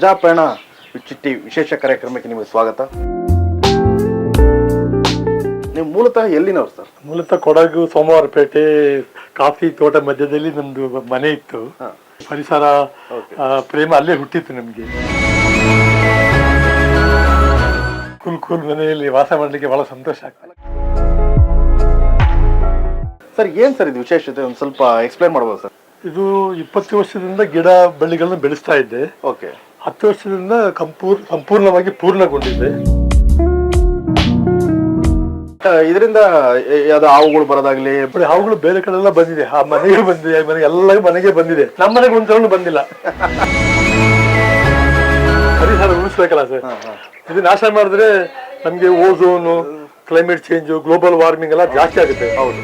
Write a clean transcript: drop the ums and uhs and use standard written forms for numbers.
ಪ್ರಜಾಪಯಣ ಚಿಟ್ಟಿ ವಿಶೇಷ ಕಾರ್ಯಕ್ರಮಕ್ಕೆ ನಿಮಗೆ ಸ್ವಾಗತ. ನೀವು ಮೂಲತಃ ಎಲ್ಲಿನವ್ರು ಸರ್? ಮೂಲತಃ ಕೊಡಗು ಸೋಮವಾರಪೇಟೆ ಕಾಫಿ ತೋಟ ಮಧ್ಯದಲ್ಲಿ ನಮ್ದು ಮನೆ ಇತ್ತು. ಪರಿಸರ ಪ್ರೇಮ ಅಲ್ಲೇ ಹುಟ್ಟಿತ್ತು ನಮ್ಗೆ. ಕೂಲ್ ಮನೆಯಲ್ಲಿ ವಾಸ ಮಾಡ್ಲಿಕ್ಕೆ ಬಹಳ ಸಂತೋಷ ಆಗ್ತದೆ. ಸರ್ ಏನ್ ಸರ್ ಇದು ವಿಶೇಷತೆ, ಒಂದು ಸ್ವಲ್ಪ ಎಕ್ಸ್ಪ್ಲೈನ್ ಮಾಡ್ಬೋದು ಸರ್? ಇದು 20 ವರ್ಷದಿಂದ ಗಿಡ ಬಳ್ಳಿಗಳನ್ನ ಬೆಳೆಸ್ತಾ ಇದ್ದೆ. ಓಕೆ. 10 ವರ್ಷದಿಂದ ಸಂಪೂರ್ಣವಾಗಿ ಪೂರ್ಣಗೊಂಡಿದೆ. ಇದರಿಂದ ಯಾವ್ದು ಹಾವುಗಳು ಬರೋದಾಗ್ಲಿ? ಹಾವುಗಳು ಬೇರೆ ಕಡೆ ಎಲ್ಲ ಬಂದಿದೆ, ಆ ಮನೆಗೆ ಬಂದಿದೆ, ಎಲ್ಲ ಮನೆಗೆ ಬಂದಿದೆ, ನಮ್ಮ ಮನೆಗೆ ಒಂದ್ಸಲ ಬಂದಿಲ್ಲ. ಪರಿಸರ ಉಳಿಸ್ಬೇಕಲ್ಲ ಸರ್. ಇದು ನಾಶ ಮಾಡಿದ್ರೆ ನಮ್ಗೆ ozone, climate change, global warming ಎಲ್ಲ ಜಾಸ್ತಿ ಆಗುತ್ತೆ. ಹೌದು.